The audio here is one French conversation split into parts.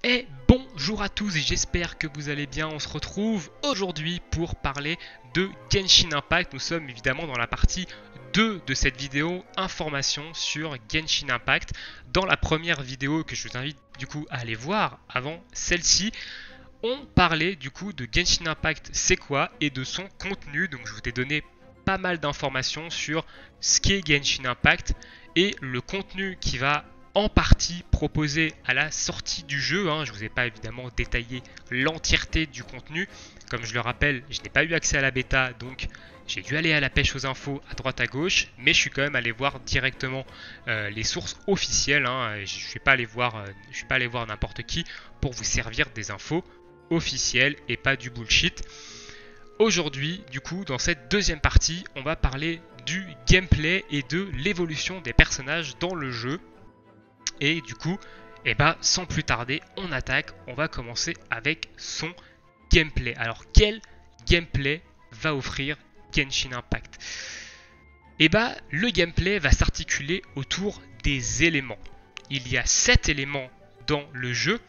Et bonjour à tous, j'espère que vous allez bien. On se retrouve aujourd'hui pour parler de Genshin Impact. Nous sommes évidemment dans la partie 2 de cette vidéo, information sur Genshin Impact. Dans la première vidéo que je vous invite du coup à aller voir avant celle-ci, on parlait du coup de Genshin Impact, c'est quoi, et de son contenu. Donc je vous ai donné pas mal d'informations sur ce qu'est Genshin Impact et le contenu qui va en partie proposé à la sortie du jeu. Je ne vous ai pas évidemment détaillé l'entièreté du contenu. Comme je le rappelle, je n'ai pas eu accès à la bêta, donc j'ai dû aller à la pêche aux infos à droite à gauche, mais je suis quand même allé voir directement les sources officielles. Je ne suis pas allé voir n'importe qui pour vous servir des infos officielles et pas du bullshit. Aujourd'hui, du coup, dans cette deuxième partie, on va parler du gameplay et de l'évolution des personnages dans le jeu. Et du coup, sans plus tarder, on attaque. On va commencer avec son gameplay. Alors, quel gameplay va offrir Genshin Impact? Le gameplay va s'articuler autour des éléments. Il y a 7 éléments dans le jeu.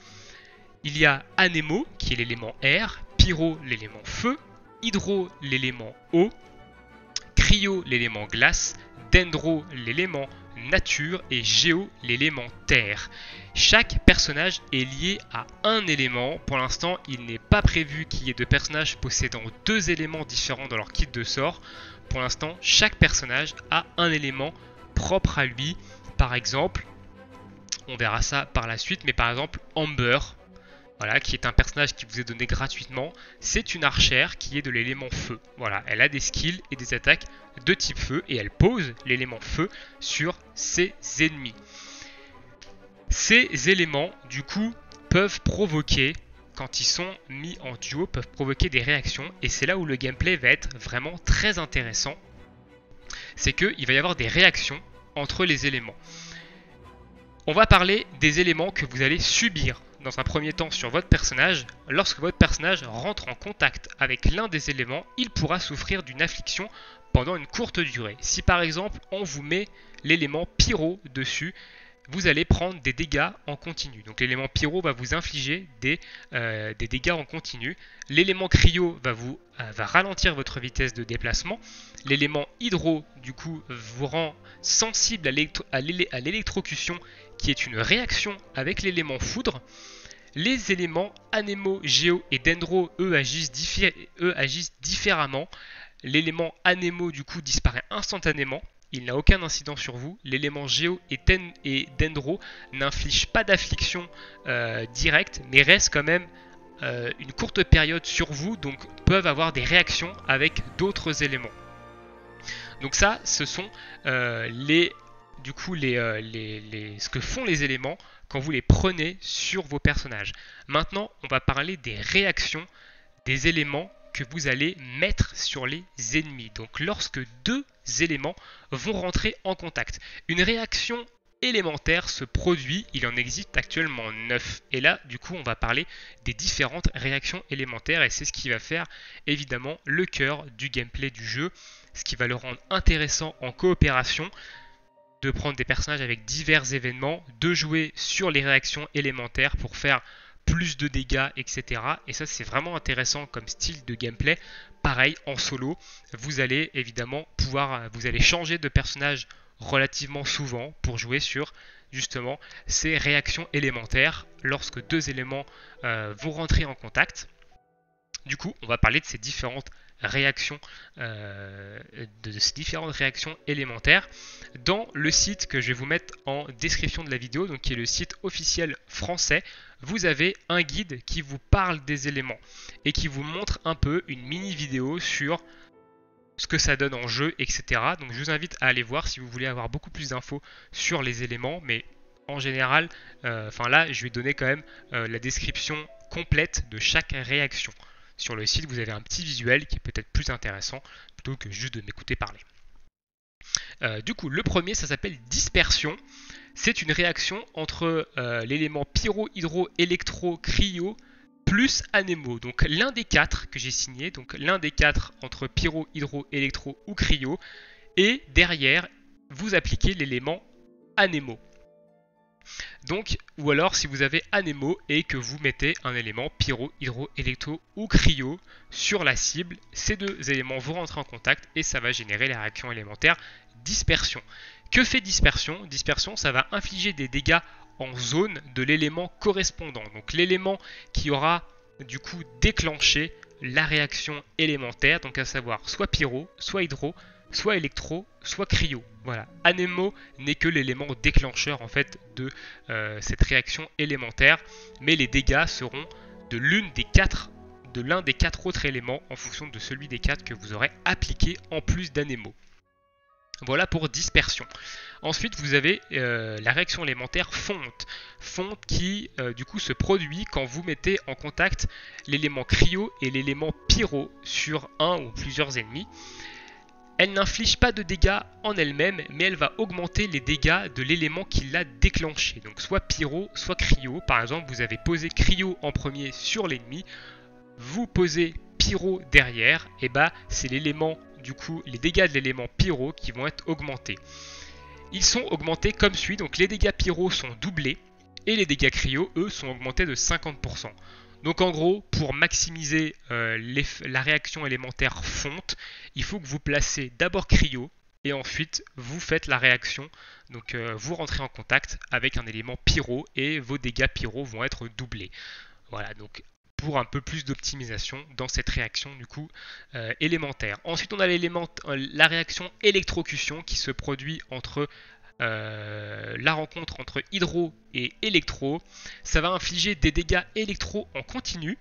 Il y a Anemo, qui est l'élément air, Pyro, l'élément feu, Hydro, l'élément eau, Cryo, l'élément glace, Dendro, l'élément nature et Géo, l'élément terre. Chaque personnage est lié à un élément. Pour l'instant, il n'est pas prévu qu'il y ait de personnages possédant 2 éléments différents dans leur kit de sort. Pour l'instant, chaque personnage a un élément propre à lui. Par exemple, on verra ça par la suite, mais par exemple Amber, voilà, qui est un personnage qui vous est donné gratuitement, c'est une archère qui est de l'élément feu. Voilà, elle a des skills et des attaques de type feu et elle pose l'élément feu sur ses ennemis. Ces éléments, du coup, peuvent provoquer, quand ils sont mis en duo, peuvent provoquer des réactions, et c'est là où le gameplay va être vraiment très intéressant. C'est qu'il va y avoir des réactions entre les éléments. On va parler des éléments que vous allez subir dans un premier temps sur votre personnage. Lorsque votre personnage rentre en contact avec l'un des éléments, il pourra souffrir d'une affliction pendant une courte durée. Si par exemple on vous met l'élément pyro dessus, vous allez prendre des dégâts en continu. Donc l'élément pyro va vous infliger des dégâts en continu. L'élément cryo va ralentir votre vitesse de déplacement. L'élément hydro, du coup, vous rend sensible à l'électrocution, qui est une réaction avec l'élément foudre. Les éléments Anemo, Géo et Dendro, eux, agissent différemment. L'élément Anemo, du coup, disparaît instantanément. Il n'a aucun incident sur vous. L'élément Géo et Dendro n'infligent pas d'affliction directe, mais restent quand même une courte période sur vous, donc peuvent avoir des réactions avec d'autres éléments. Donc ça, ce sont ce que font les éléments quand vous les prenez sur vos personnages. Maintenant, on va parler des réactions des éléments que vous allez mettre sur les ennemis. Donc lorsque 2 éléments vont rentrer en contact, une réaction élémentaire se produit. Il en existe actuellement 9. Et là, du coup, on va parler des différentes réactions élémentaires, et c'est ce qui va faire évidemment le cœur du gameplay du jeu, ce qui va le rendre intéressant en coopération, de prendre des personnages avec divers événements, de jouer sur les réactions élémentaires pour faire plus de dégâts, etc. Et ça, c'est vraiment intéressant comme style de gameplay. Pareil, en solo, vous allez évidemment vous allez changer de personnage relativement souvent pour jouer sur justement ces réactions élémentaires lorsque 2 éléments vont rentrer en contact. Du coup, on va parler de ces différentes réactions, élémentaires dans le site que je vais vous mettre en description de la vidéo, donc qui est le site officiel français. Vous avez un guide qui vous parle des éléments et qui vous montre un peu une mini vidéo sur ce que ça donne en jeu, etc. Donc je vous invite à aller voir si vous voulez avoir beaucoup plus d'infos sur les éléments, mais en général, là, je vais donner quand même la description complète de chaque réaction. Sur le site, vous avez un petit visuel qui est peut-être plus intéressant plutôt que juste de m'écouter parler. Du coup, le premier, ça s'appelle dispersion. C'est une réaction entre l'élément pyro, hydro, électro, cryo plus Anemo. Donc l'un des 4 que j'ai signé, donc l'un des 4 entre pyro, hydro, électro ou cryo. Et derrière, vous appliquez l'élément Anemo. Donc, ou alors si vous avez anémo et que vous mettez un élément pyro, hydro, électro ou cryo sur la cible, ces deux éléments vont rentrer en contact et ça va générer la réaction élémentaire dispersion. Que fait dispersion? Dispersion, ça va infliger des dégâts en zone de l'élément correspondant. Donc l'élément qui aura du coup déclenché la réaction élémentaire, donc à savoir soit pyro, soit hydro, soit électro, soit cryo. Voilà, anémo n'est que l'élément déclencheur en fait de cette réaction élémentaire, mais les dégâts seront de l'un des quatre autres éléments en fonction de celui des quatre que vous aurez appliqué en plus d'anémo. Voilà pour dispersion. Ensuite, vous avez la réaction élémentaire fonte. Fonte qui, du coup, se produit quand vous mettez en contact l'élément cryo et l'élément pyro sur un ou plusieurs ennemis. Elle n'inflige pas de dégâts en elle-même, mais elle va augmenter les dégâts de l'élément qui l'a déclenché. Donc soit pyro, soit cryo. Par exemple, vous avez posé cryo en premier sur l'ennemi, vous posez pyro derrière, et bah c'est l'élément, du coup, les dégâts de l'élément pyro qui vont être augmentés. Ils sont augmentés comme suit, donc les dégâts pyro sont doublés, et les dégâts cryo, eux, sont augmentés de 50%. Donc en gros, pour maximiser la réaction élémentaire fonte, il faut que vous placez d'abord cryo et ensuite vous faites la réaction. Donc vous rentrez en contact avec un élément pyro et vos dégâts pyro vont être doublés. Voilà, donc pour un peu plus d'optimisation dans cette réaction du coup élémentaire. Ensuite on a la réaction électrocution qui se produit entre la rencontre entre hydro et électro. Ça va infliger des dégâts électro en continu.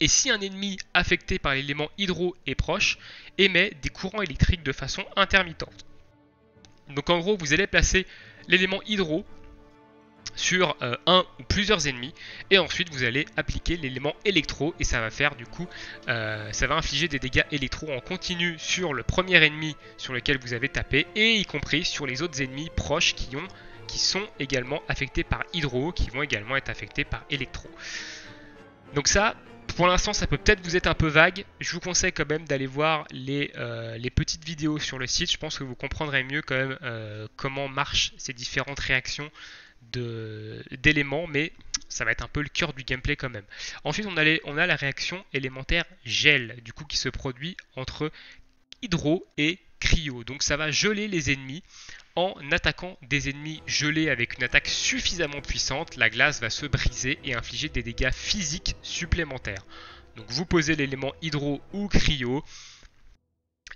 Et si un ennemi affecté par l'élément hydro est proche, émet des courants électriques de façon intermittente. Donc en gros, vous allez placer l'élément hydro sur un ou plusieurs ennemis et ensuite vous allez appliquer l'élément électro et ça va faire du coup ça va infliger des dégâts électro en continu sur le premier ennemi sur lequel vous avez tapé et y compris sur les autres ennemis proches qui sont également affectés par hydro, qui vont également être affectés par électro. Donc ça, pour l'instant, ça peut peut-être vous être un peu vague. Je vous conseille quand même d'aller voir les petites vidéos sur le site. Je pense que vous comprendrez mieux quand même comment marchent ces différentes réactions d'éléments, mais ça va être un peu le cœur du gameplay quand même. Ensuite, on a la réaction élémentaire gel, du coup, qui se produit entre hydro et cryo. Donc ça va geler les ennemis. En attaquant des ennemis gelés avec une attaque suffisamment puissante, la glace va se briser et infliger des dégâts physiques supplémentaires. Donc vous posez l'élément hydro ou cryo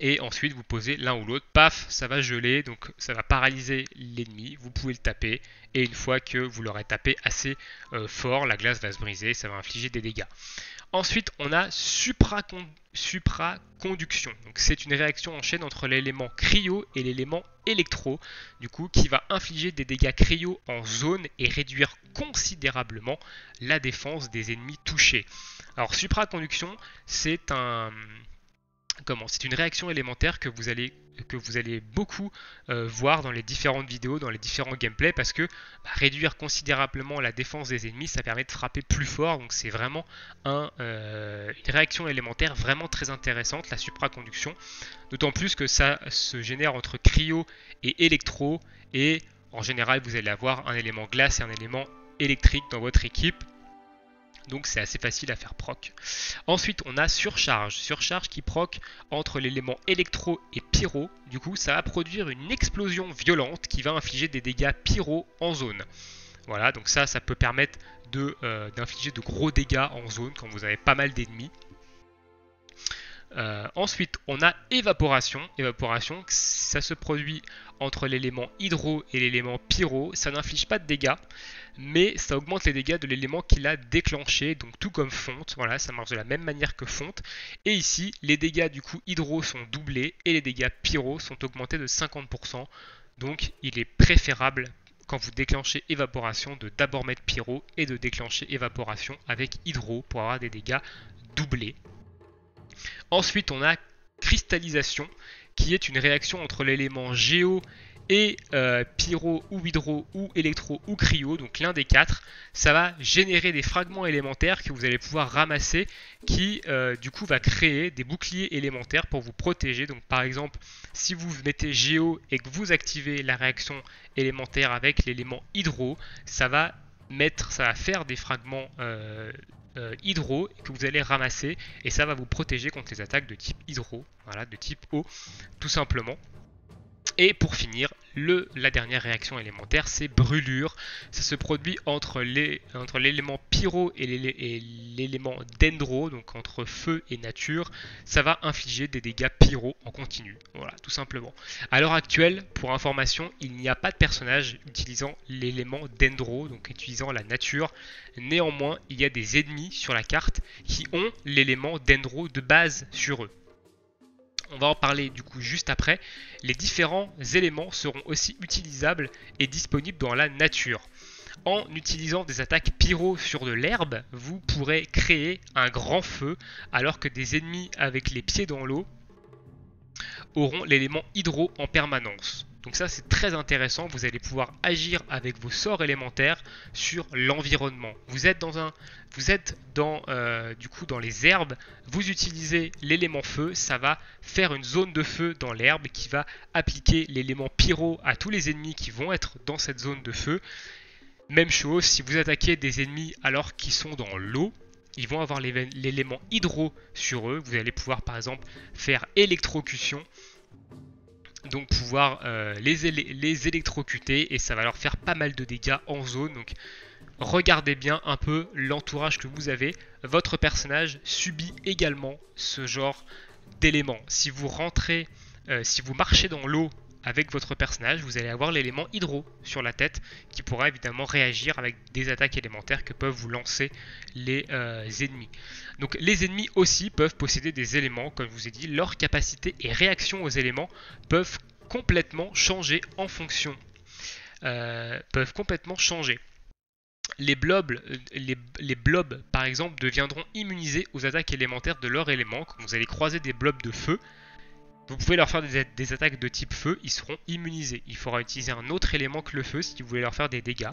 et ensuite vous posez l'un ou l'autre, paf, ça va geler, donc ça va paralyser l'ennemi, vous pouvez le taper et une fois que vous l'aurez tapé assez fort, la glace va se briser, ça va infliger des dégâts. Ensuite, on a supraconduction. Donc c'est une réaction en chaîne entre l'élément cryo et l'élément électro, du coup, qui va infliger des dégâts cryo en zone et réduire considérablement la défense des ennemis touchés. Alors supraconduction, c'est une réaction élémentaire que vous allez beaucoup voir dans les différentes vidéos, dans les différents gameplays, parce que réduire considérablement la défense des ennemis, ça permet de frapper plus fort. Donc c'est vraiment une réaction élémentaire vraiment très intéressante, la supraconduction. D'autant plus que ça se génère entre cryo et électro, et en général vous allez avoir un élément glace et un élément électrique dans votre équipe. Donc c'est assez facile à faire proc. Ensuite on a surcharge. Surcharge qui proc entre l'élément électro et pyro. Du coup ça va produire une explosion violente qui va infliger des dégâts pyro en zone. Voilà, donc ça peut permettre d'infliger de gros dégâts en zone quand vous avez pas mal d'ennemis. Ensuite on a évaporation. Évaporation, ça se produit entre l'élément hydro et l'élément pyro. Ça n'inflige pas de dégâts, mais ça augmente les dégâts de l'élément qui l'a déclenché, donc tout comme fonte. Voilà, ça marche de la même manière que fonte. Et ici, les dégâts du coup hydro sont doublés et les dégâts pyro sont augmentés de 50%. Donc il est préférable quand vous déclenchez évaporation de d'abord mettre pyro et de déclencher évaporation avec hydro pour avoir des dégâts doublés. Ensuite, on a cristallisation, qui est une réaction entre l'élément géo et pyro ou hydro ou électro ou cryo, donc l'un des quatre, ça va générer des fragments élémentaires que vous allez pouvoir ramasser qui du coup va créer des boucliers élémentaires pour vous protéger. Donc par exemple, si vous mettez géo et que vous activez la réaction élémentaire avec l'élément hydro, ça va faire des fragments hydro que vous allez ramasser et ça va vous protéger contre les attaques de type hydro, voilà, de type eau tout simplement. Et pour finir, la dernière réaction élémentaire, c'est brûlure. Ça se produit entre l'élément pyro et l'élément dendro, donc entre feu et nature. Ça va infliger des dégâts pyro en continu. Voilà, tout simplement. À l'heure actuelle, pour information, il n'y a pas de personnage utilisant l'élément dendro, donc utilisant la nature. Néanmoins, il y a des ennemis sur la carte qui ont l'élément dendro de base sur eux. On va en parler du coup juste après. Les différents éléments seront aussi utilisables et disponibles dans la nature. En utilisant des attaques pyro sur de l'herbe, vous pourrez créer un grand feu alors que des ennemis avec les pieds dans l'eau auront l'élément hydro en permanence. Donc ça c'est très intéressant, vous allez pouvoir agir avec vos sorts élémentaires sur l'environnement. Vous êtes dans les herbes, vous utilisez l'élément feu, ça va faire une zone de feu dans l'herbe qui va appliquer l'élément pyro à tous les ennemis qui vont être dans cette zone de feu. Même chose, si vous attaquez des ennemis alors qu'ils sont dans l'eau, ils vont avoir l'élément hydro sur eux, vous allez pouvoir par exemple faire électrocution. Donc pouvoir les électrocuter et ça va leur faire pas mal de dégâts en zone. Donc regardez bien un peu l'entourage que vous avez. Votre personnage subit également ce genre d'éléments. Si vous marchez dans l'eau avec votre personnage, vous allez avoir l'élément hydro sur la tête qui pourra évidemment réagir avec des attaques élémentaires que peuvent vous lancer les ennemis. Donc les ennemis aussi peuvent posséder des éléments, comme je vous ai dit, leur capacité et réaction aux éléments peuvent complètement changer en fonction. Les blobs, par exemple, deviendront immunisés aux attaques élémentaires de leur élément. Quand vous allez croiser des blobs de feu, vous pouvez leur faire des attaques de type feu, ils seront immunisés. Il faudra utiliser un autre élément que le feu si vous voulez leur faire des dégâts.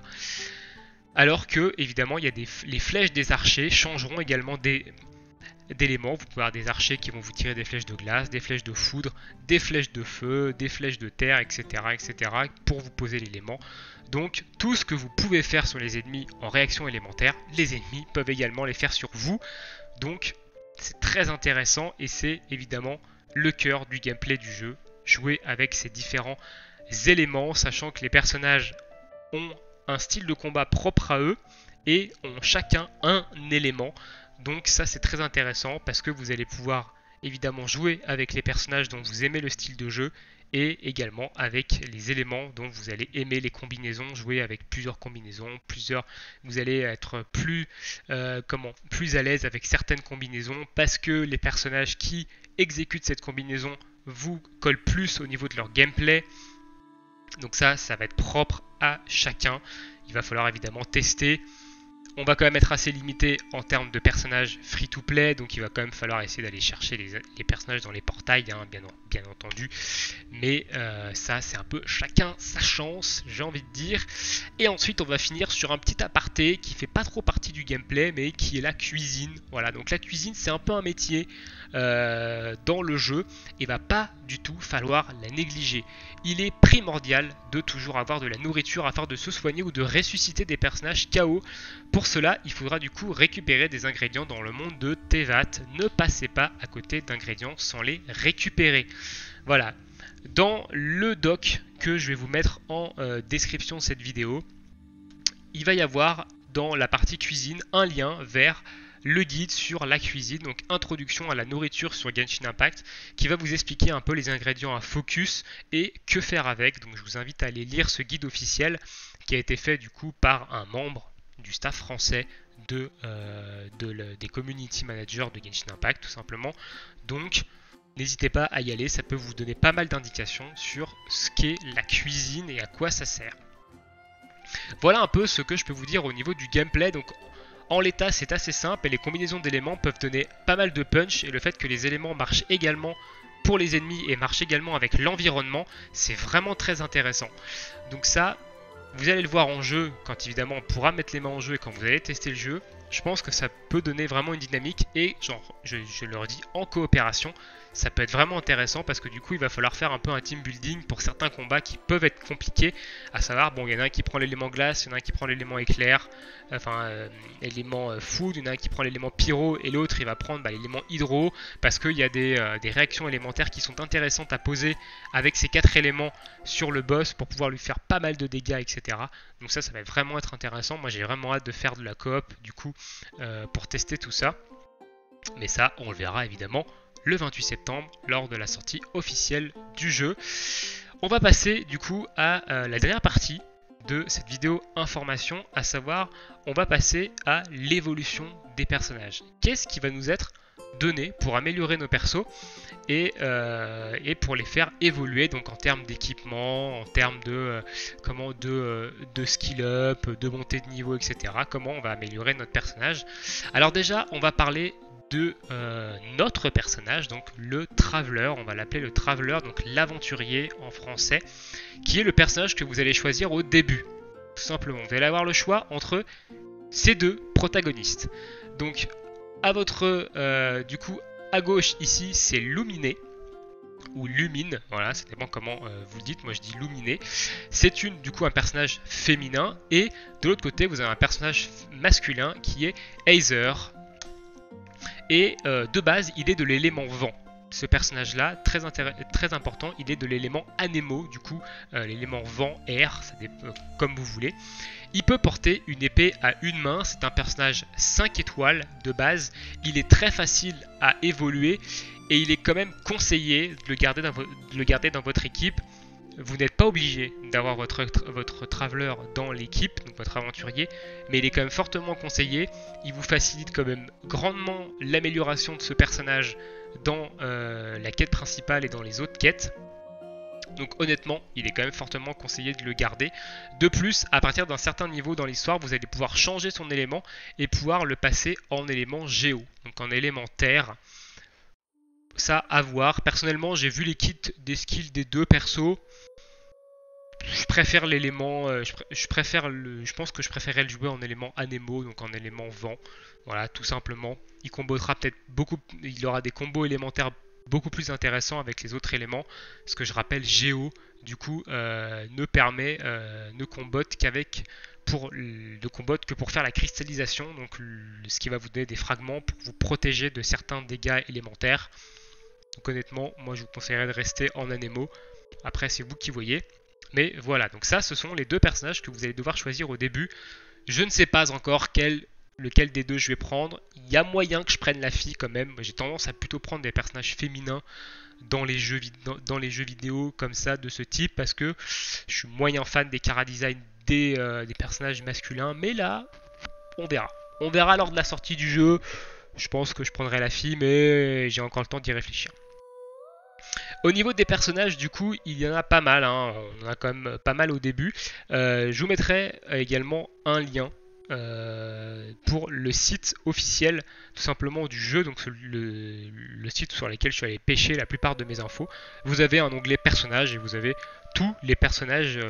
Alors que, évidemment, les flèches des archers changeront également d'éléments. Vous pouvez avoir des archers qui vont vous tirer des flèches de glace, des flèches de foudre, des flèches de feu, des flèches de terre, etc. pour vous poser l'élément. Donc, tout ce que vous pouvez faire sur les ennemis en réaction élémentaire, les ennemis peuvent également les faire sur vous. Donc, c'est très intéressant et c'est évidemment le cœur du gameplay du jeu, jouer avec ces différents éléments, sachant que les personnages ont un style de combat propre à eux et ont chacun un élément. Donc ça c'est très intéressant parce que vous allez pouvoir évidemment jouer avec les personnages dont vous aimez le style de jeu et également avec les éléments dont vous allez aimer les combinaisons, jouer avec plusieurs combinaisons, vous allez être plus à l'aise avec certaines combinaisons parce que les personnages qui exécutent cette combinaison vous collent plus au niveau de leur gameplay. Donc ça va être propre à chacun. Il va falloir évidemment tester. On va quand même être assez limité en termes de personnages free-to-play, donc il va quand même falloir essayer d'aller chercher les personnages dans les portails, hein, bien entendu. Mais ça, c'est un peu chacun sa chance, j'ai envie de dire. Et ensuite, on va finir sur un petit aparté qui fait pas trop partie du gameplay, mais qui est la cuisine. Voilà, donc la cuisine, c'est un peu un métier dans le jeu, et va pas du tout falloir la négliger. Il est primordial de toujours avoir de la nourriture afin de se soigner ou de ressusciter des personnages KO. Pour cela, il faudra du coup récupérer des ingrédients dans le monde de Teyvat. Ne passez pas à côté d'ingrédients sans les récupérer. Voilà. Dans le doc que je vais vous mettre en description de cette vidéo, il va y avoir dans la partie cuisine un lien vers le guide sur la cuisine, donc introduction à la nourriture sur Genshin Impact, qui va vous expliquer un peu les ingrédients à focus et que faire avec. Donc je vous invite à aller lire ce guide officiel qui a été fait du coup par un membre du staff français des community managers de Genshin Impact tout simplement. Donc n'hésitez pas à y aller, ça peut vous donner pas mal d'indications sur ce qu'est la cuisine et à quoi ça sert. Voilà un peu ce que je peux vous dire au niveau du gameplay. Donc en l'état, c'est assez simple et les combinaisons d'éléments peuvent donner pas mal de punch, et le fait que les éléments marchent également pour les ennemis et marche également avec l'environnement. C'est vraiment très intéressant. Donc ça, vous allez le voir en jeu, quand évidemment on pourra mettre les mains en jeu et quand vous allez tester le jeu. Je pense que ça peut donner vraiment une dynamique et genre, je leur dis en coopération, ça peut être vraiment intéressant parce que du coup il va falloir faire un peu un team building pour certains combats qui peuvent être compliqués, à savoir, bon, il y en a un qui prend l'élément glace, il y en a un qui prend l'élément éclair, l'élément food, il y en a un qui prend l'élément pyro et l'autre il va prendre l'élément hydro parce qu'il y a des réactions élémentaires qui sont intéressantes à poser avec ces 4 éléments sur le boss pour pouvoir lui faire pas mal de dégâts, etc. Donc ça va vraiment être intéressant. Moi j'ai vraiment hâte de faire de la coop du coup pour tester tout ça. Mais ça on le verra évidemment le 28 septembre lors de la sortie officielle du jeu. On va passer du coup à la dernière partie de cette vidéo information, à savoir on va passer à l'évolution des personnages. Qu'est-ce qui va nous être donné pour améliorer nos persos et pour les faire évoluer, donc en termes d'équipement, en termes de skill up, de montée de niveau, etc. Comment on va améliorer notre personnage. Alors déjà on va parler de notre personnage, donc le Traveler, on va l'appeler le Traveler, donc l'aventurier en français, qui est le personnage que vous allez choisir au début. Tout simplement, vous allez avoir le choix entre ces deux protagonistes. Donc à votre, du coup, à gauche ici, c'est Luminé, ou Lumine, voilà, ça dépend comment vous le dites, moi je dis Luminé. C'est du coup un personnage féminin, et de l'autre côté, vous avez un personnage masculin qui est Aether. Et de base, il est de l'élément vent. Ce personnage-là, très important, il est de l'élément anémo, du coup, l'élément vent, air, ça comme vous voulez. Il peut porter une épée à une main, c'est un personnage 5 étoiles de base. Il est très facile à évoluer et il est quand même conseillé de le garder dans votre équipe. Vous n'êtes pas obligé d'avoir votre traveler dans l'équipe, donc votre aventurier, mais il est quand même fortement conseillé. Il vous facilite quand même grandement l'amélioration de ce personnage dans la quête principale et dans les autres quêtes. Donc honnêtement, il est quand même fortement conseillé de le garder. De plus, à partir d'un certain niveau dans l'histoire, vous allez pouvoir changer son élément et pouvoir le passer en élément géo, donc en élément terre. Ça, à voir. Personnellement, j'ai vu les kits des skills des deux persos. Je préfère l'élément, je pense que je préférerais le jouer en élément anémo, donc en élément vent. Voilà, tout simplement. Il combotera peut-être il aura des combos élémentaires beaucoup plus intéressants avec les autres éléments. Ce que je rappelle, Géo, du coup, ne combotte que pour faire la cristallisation, donc ce qui va vous donner des fragments pour vous protéger de certains dégâts élémentaires. Donc honnêtement, moi je vous conseillerais de rester en anémo. Après, c'est vous qui voyez. Mais voilà, donc ça, ce sont les deux personnages que vous allez devoir choisir au début. Je ne sais pas encore lequel des deux je vais prendre. Il y a moyen que je prenne la fille quand même. J'ai tendance à plutôt prendre des personnages féminins dans les jeux vidéo comme ça, de ce type, parce que je suis moyen fan des chara-design des personnages masculins. Mais là, on verra. On verra lors de la sortie du jeu. Je pense que je prendrai la fille, mais j'ai encore le temps d'y réfléchir. Au niveau des personnages, du coup, il y en a pas mal, hein. On en a quand même pas mal au début. Je vous mettrai également un lien pour le site officiel, tout simplement, du jeu, donc le site sur lequel je suis allé pêcher la plupart de mes infos. Vous avez un onglet personnages et vous avez tous les personnages,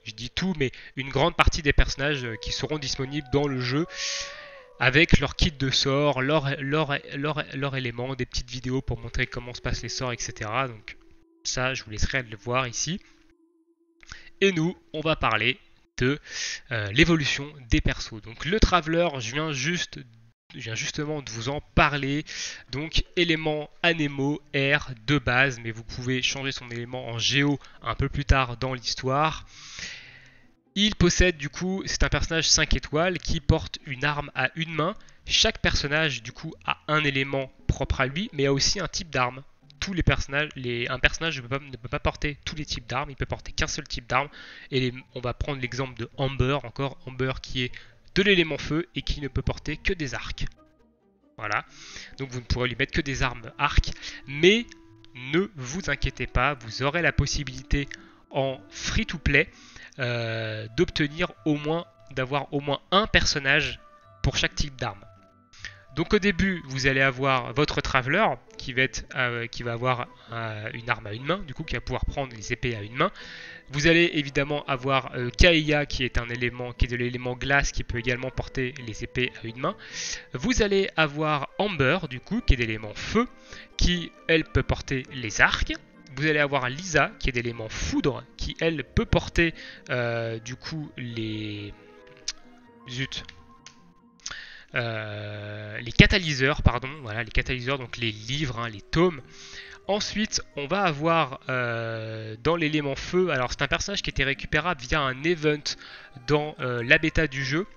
je dis tout, mais une grande partie des personnages qui seront disponibles dans le jeu, avec leur kit de sorts, leur élément, des petites vidéos pour montrer comment se passent les sorts, etc. Donc ça, je vous laisserai le voir ici. Et nous, on va parler de l'évolution des persos. Donc le Traveler, je viens justement de vous en parler. Donc élément anémo, air de base, mais vous pouvez changer son élément en géo un peu plus tard dans l'histoire. Il possède du coup, c'est un personnage 5 étoiles qui porte une arme à une main. Chaque personnage du coup a un élément propre à lui, mais a aussi un type d'arme. Un personnage ne peut pas porter tous les types d'armes, il peut porter qu'un seul type d'arme. Et on va prendre l'exemple de Amber, Amber qui est de l'élément feu et qui ne peut porter que des arcs. Voilà, donc vous ne pourrez lui mettre que des armes arcs, mais ne vous inquiétez pas, vous aurez la possibilité en free-to-play d'avoir au moins un personnage pour chaque type d'arme. Donc au début, vous allez avoir votre Traveler qui va avoir une arme à une main, du coup qui va pouvoir prendre les épées à une main. Vous allez évidemment avoir Kaeya qui est de l'élément glace qui peut également porter les épées à une main. Vous allez avoir Amber du coup qui est d'élément feu qui elle peut porter les arcs. Vous allez avoir Lisa qui est d'élément foudre qui elle peut porter du coup les les catalyseurs, pardon, voilà les catalyseurs, donc les livres, hein, les tomes. Ensuite, on va avoir dans l'élément feu, alors c'est un personnage qui était récupérable via un event dans la bêta du jeu.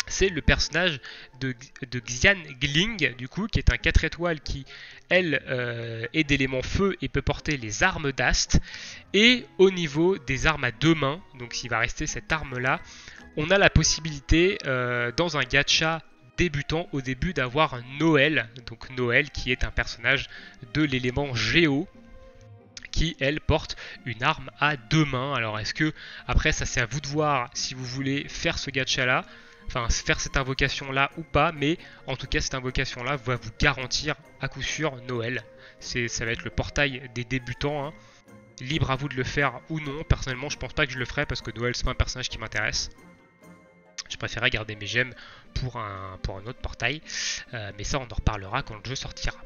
C'est le personnage de Xian Gling, du coup, qui est un 4 étoiles qui, elle, est d'élément feu et peut porter les armes d'Ast. Et au niveau des armes à deux mains, donc s'il va rester cette arme-là, on a la possibilité, dans un gacha débutant au début, d'avoir Noël. Donc Noël qui est un personnage de l'élément Géo, qui elle porte une arme à deux mains. Alors est-ce que, après ça c'est à vous de voir si vous voulez faire ce gacha là, enfin faire cette invocation là ou pas, mais en tout cas cette invocation là va vous garantir à coup sûr Noël. Ça va être le portail des débutants, hein. Libre à vous de le faire ou non. Personnellement je pense pas que je le ferai parce que Noël c'est pas un personnage qui m'intéresse. Je préférerais garder mes gemmes pour un autre portail, mais ça on en reparlera quand le jeu sortira.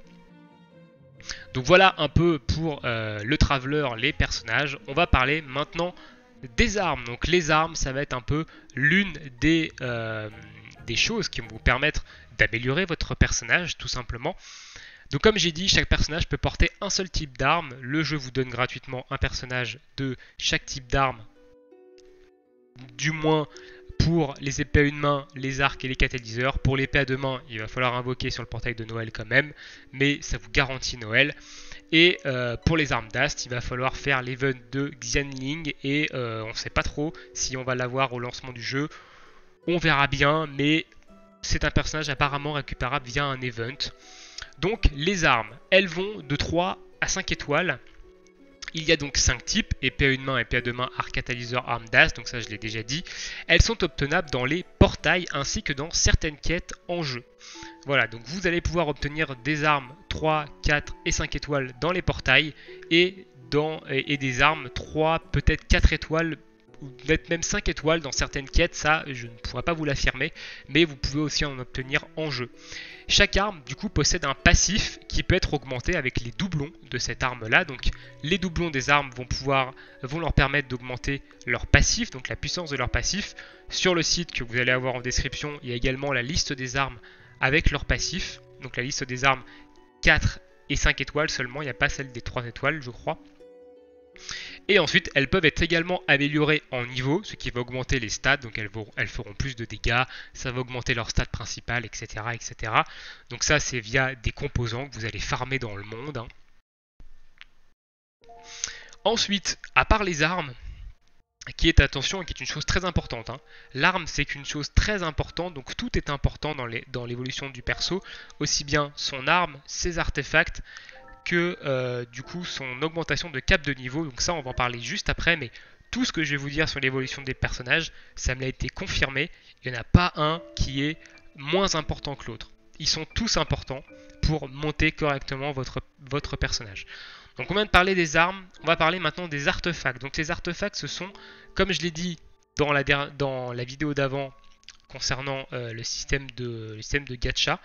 Donc voilà un peu pour le Traveler, les personnages. On va parler maintenant des armes. Donc les armes, ça va être un peu l'une des choses qui vont vous permettre d'améliorer votre personnage, tout simplement. Donc comme j'ai dit, chaque personnage peut porter un seul type d'arme. Le jeu vous donne gratuitement un personnage de chaque type d'arme, du moins pour les épées à une main, les arcs et les catalyseurs. Pour l'épée à deux mains, il va falloir invoquer sur le portail de Noël quand même, mais ça vous garantit Noël. Et pour les armes d'Ast, il va falloir faire l'event de Xianling et on ne sait pas trop si on va l'avoir au lancement du jeu. On verra bien, mais c'est un personnage apparemment récupérable via un event. Donc les armes, elles vont de 3 à 5 étoiles. Il y a donc 5 types, épée à une main, épée à deux mains, arc, catalyseur, arme d'as, donc ça je l'ai déjà dit. Elles sont obtenables dans les portails ainsi que dans certaines quêtes en jeu. Voilà, donc vous allez pouvoir obtenir des armes 3, 4 et 5 étoiles dans les portails et des armes 3, peut-être 4 étoiles ou peut-être même 5 étoiles dans certaines quêtes, ça je ne pourrais pas vous l'affirmer, mais vous pouvez aussi en obtenir en jeu. Chaque arme du coup possède un passif qui peut être augmenté avec les doublons de cette arme là. Donc les doublons des armes vont leur permettre d'augmenter leur passif, donc la puissance de leur passif. Sur le site que vous allez avoir en description, il y a également la liste des armes avec leur passif. Donc la liste des armes 4 et 5 étoiles seulement, il n'y a pas celle des 3 étoiles je crois. Et ensuite, elles peuvent être également améliorées en niveau, ce qui va augmenter les stats, donc elles feront plus de dégâts, ça va augmenter leur stat principal, etc., etc. Donc ça, c'est via des composants que vous allez farmer dans le monde, hein. Ensuite, à part les armes, qui est, attention, qui est une chose très importante, hein. L'arme, c'est une chose très importante, donc tout est important dans l'évolution du perso, aussi bien son arme, ses artefacts, que du coup son augmentation de cap de niveau. Donc ça on va en parler juste après, mais tout ce que je vais vous dire sur l'évolution des personnages, ça me l'a été confirmé. Il n'y en a pas un qui est moins important que l'autre. Ils sont tous importants pour monter correctement votre personnage. Donc on vient de parler des armes, on va parler maintenant des artefacts. Donc les artefacts, ce sont, comme je l'ai dit dans la vidéo d'avant concernant le système de gacha,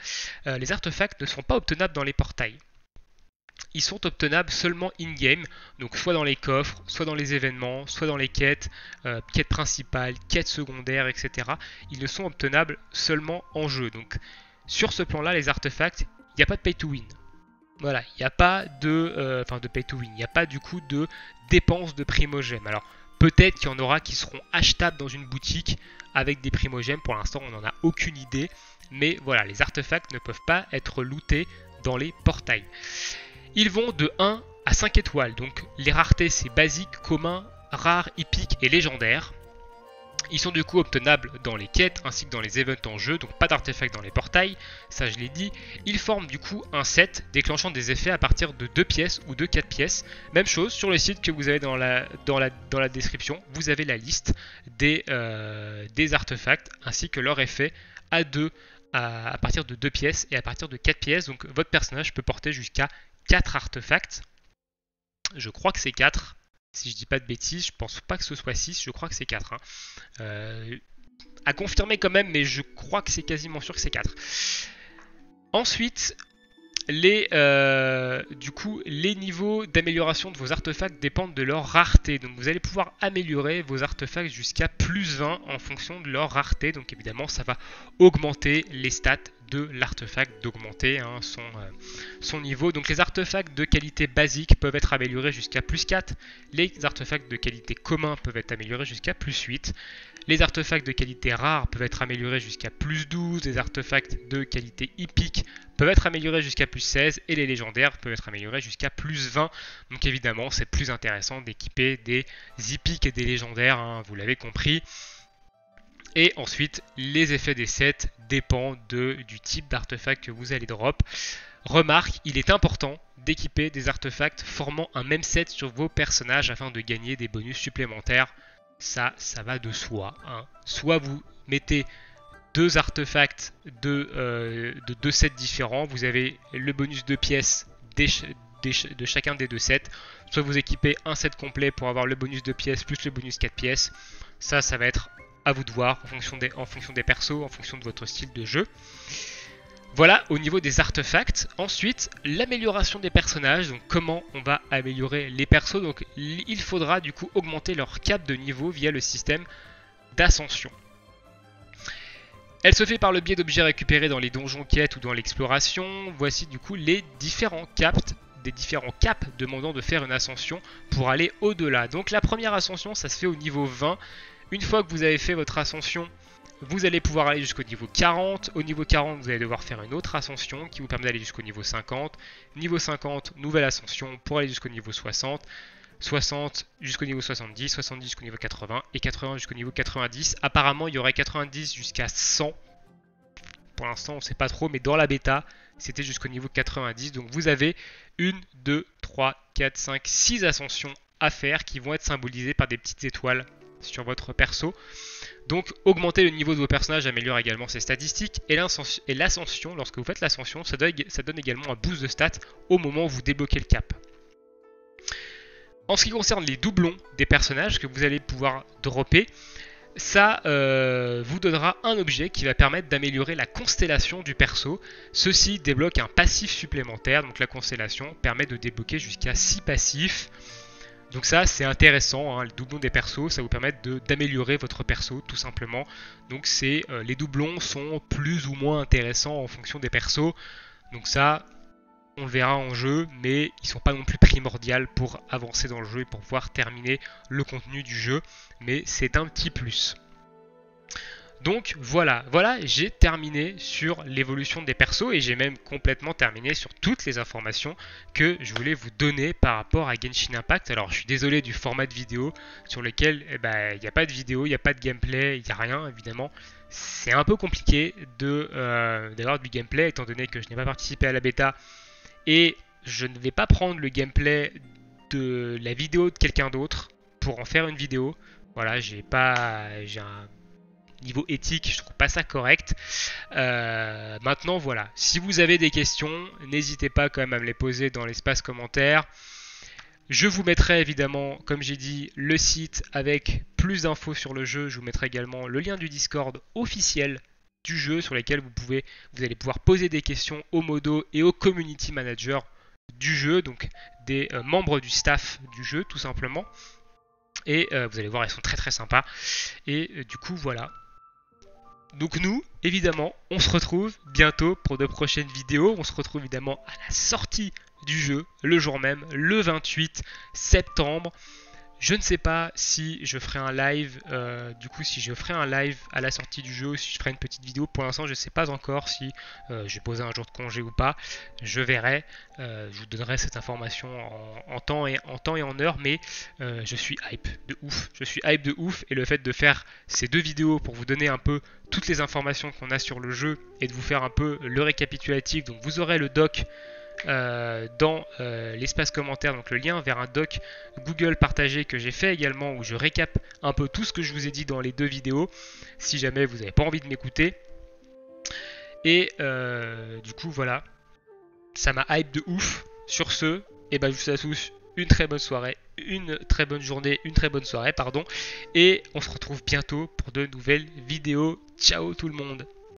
les artefacts ne sont pas obtenables dans les portails. Ils sont obtenables seulement in-game, donc soit dans les coffres, soit dans les événements, soit dans les quêtes, quêtes principales, quêtes secondaires, etc. Ils ne sont obtenables seulement en jeu. Donc sur ce plan-là, les artefacts, il n'y a pas de pay to win. Voilà, il n'y a pas de pay to win, il n'y a pas du coup de dépenses de primogèmes. Alors peut-être qu'il y en aura qui seront achetables dans une boutique avec des primogèmes, pour l'instant on n'en a aucune idée. Mais voilà, les artefacts ne peuvent pas être lootés dans les portails. Ils vont de 1 à 5 étoiles, donc les raretés c'est basique, commun, rare, épique et légendaire. Ils sont du coup obtenables dans les quêtes ainsi que dans les events en jeu, donc pas d'artefacts dans les portails, ça je l'ai dit. Ils forment du coup un set déclenchant des effets à partir de 2 pièces ou de 4 pièces. Même chose sur le site que vous avez dans la description, vous avez la liste des artefacts ainsi que leur effet à 2 à partir de 2 pièces et à partir de 4 pièces. Donc votre personnage peut porter jusqu'à 4 artefacts. Je crois que c'est 4. Si je dis pas de bêtises, je pense pas que ce soit 6, je crois que c'est 4. À confirmer quand même, mais je crois que c'est quasiment sûr que c'est 4. Ensuite, les niveaux d'amélioration de vos artefacts dépendent de leur rareté. Donc vous allez pouvoir améliorer vos artefacts jusqu'à plus 20 en fonction de leur rareté. Donc évidemment, ça va augmenter les stats de l'artefact, d'augmenter son niveau. Donc les artefacts de qualité basique peuvent être améliorés jusqu'à plus 4. Les artefacts de qualité commun peuvent être améliorés jusqu'à plus 8. Les artefacts de qualité rare peuvent être améliorés jusqu'à plus 12. Les artefacts de qualité hippique peuvent être améliorés jusqu'à plus 16. Et les légendaires peuvent être améliorés jusqu'à plus 20. Donc évidemment, c'est plus intéressant d'équiper des hippiques et des légendaires, hein, vous l'avez compris. Et ensuite, les effets des sets dépendent du type d'artefact que vous allez drop. Remarque, il est important d'équiper des artefacts formant un même set sur vos personnages afin de gagner des bonus supplémentaires. Ça va de soi. Hein. Soit vous mettez 2 artefacts de 2 sets différents, vous avez le bonus 2 pièces de chacun des 2 sets. Soit vous équipez un set complet pour avoir le bonus 2 pièces plus le bonus 4 pièces. Ça va être à vous de voir en fonction des persos, en fonction de votre style de jeu. Voilà au niveau des artefacts. Ensuite, l'amélioration des personnages. Donc comment on va améliorer les persos. Donc il faudra du coup augmenter leur cap de niveau via le système d'ascension. Elle se fait par le biais d'objets récupérés dans les donjons quêtes ou dans l'exploration. Voici du coup les différents caps demandant de faire une ascension pour aller au-delà. Donc la première ascension, ça se fait au niveau 20. Une fois que vous avez fait votre ascension, vous allez pouvoir aller jusqu'au niveau 40. Au niveau 40, vous allez devoir faire une autre ascension qui vous permet d'aller jusqu'au niveau 50. Niveau 50, nouvelle ascension pour aller jusqu'au niveau 60. 60 jusqu'au niveau 70, 70 jusqu'au niveau 80 et 80 jusqu'au niveau 90. Apparemment, il y aurait 90 jusqu'à 100. Pour l'instant, on ne sait pas trop, mais dans la bêta, c'était jusqu'au niveau 90. Donc vous avez 1, 2, 3, 4, 5, 6 ascensions à faire qui vont être symbolisées par des petites étoiles sur votre perso. Donc augmenter le niveau de vos personnages améliore également ses statistiques. Et l'ascension, lorsque vous faites l'ascension, ça donne également un boost de stats au moment où vous débloquez le cap. En ce qui concerne les doublons des personnages que vous allez pouvoir dropper, ça vous donnera un objet qui va permettre d'améliorer la constellation du perso. Ceci débloque un passif supplémentaire, donc la constellation permet de débloquer jusqu'à 6 passifs. Donc ça c'est intéressant, hein, les doublons des persos, ça vous permet d'améliorer votre perso tout simplement. Donc les doublons sont plus ou moins intéressants en fonction des persos. Donc ça, on le verra en jeu, mais ils ne sont pas non plus primordiaux pour avancer dans le jeu et pour pouvoir terminer le contenu du jeu. Mais c'est un petit plus. Donc voilà, j'ai terminé sur l'évolution des persos et j'ai même complètement terminé sur toutes les informations que je voulais vous donner par rapport à Genshin Impact. Alors je suis désolé du format de vidéo sur lequel il n'y a pas de vidéo, il n'y a pas de gameplay, il n'y a rien évidemment. C'est un peu compliqué d'avoir du gameplay étant donné que je n'ai pas participé à la bêta et je ne vais pas prendre le gameplay de la vidéo de quelqu'un d'autre pour en faire une vidéo. Voilà, j'ai un niveau éthique, je trouve pas ça correct. Maintenant, voilà. Si vous avez des questions, n'hésitez pas quand même à me les poser dans l'espace commentaire. Je vous mettrai évidemment, comme j'ai dit, le site avec plus d'infos sur le jeu. Je vous mettrai également le lien du Discord officiel du jeu sur lequel vous allez pouvoir poser des questions aux modos et aux community managers du jeu, donc des membres du staff du jeu tout simplement. Et vous allez voir, ils sont très très sympas. Et du coup, voilà. Donc nous, évidemment, on se retrouve bientôt pour de prochaines vidéos. On se retrouve évidemment à la sortie du jeu, le jour même, le 28 septembre. Je ne sais pas si je ferai un live, si je ferai un live à la sortie du jeu, si je ferai une petite vidéo. Pour l'instant, je ne sais pas encore si je vais poser un jour de congé ou pas. Je verrai, je vous donnerai cette information en temps et en heure, mais je suis hype de ouf. Je suis hype de ouf et le fait de faire ces 2 vidéos pour vous donner un peu toutes les informations qu'on a sur le jeu et de vous faire un peu le récapitulatif. Donc vous aurez le doc dans l'espace commentaire, donc le lien vers un doc Google partagé que j'ai fait également où je récap un peu tout ce que je vous ai dit dans les 2 vidéos si jamais vous n'avez pas envie de m'écouter. Et du coup, voilà, ça m'a hype de ouf. Sur ce, et ben, je vous souhaite à tous une très bonne soirée, une très bonne journée, une très bonne soirée, pardon. Et on se retrouve bientôt pour de nouvelles vidéos. Ciao tout le monde!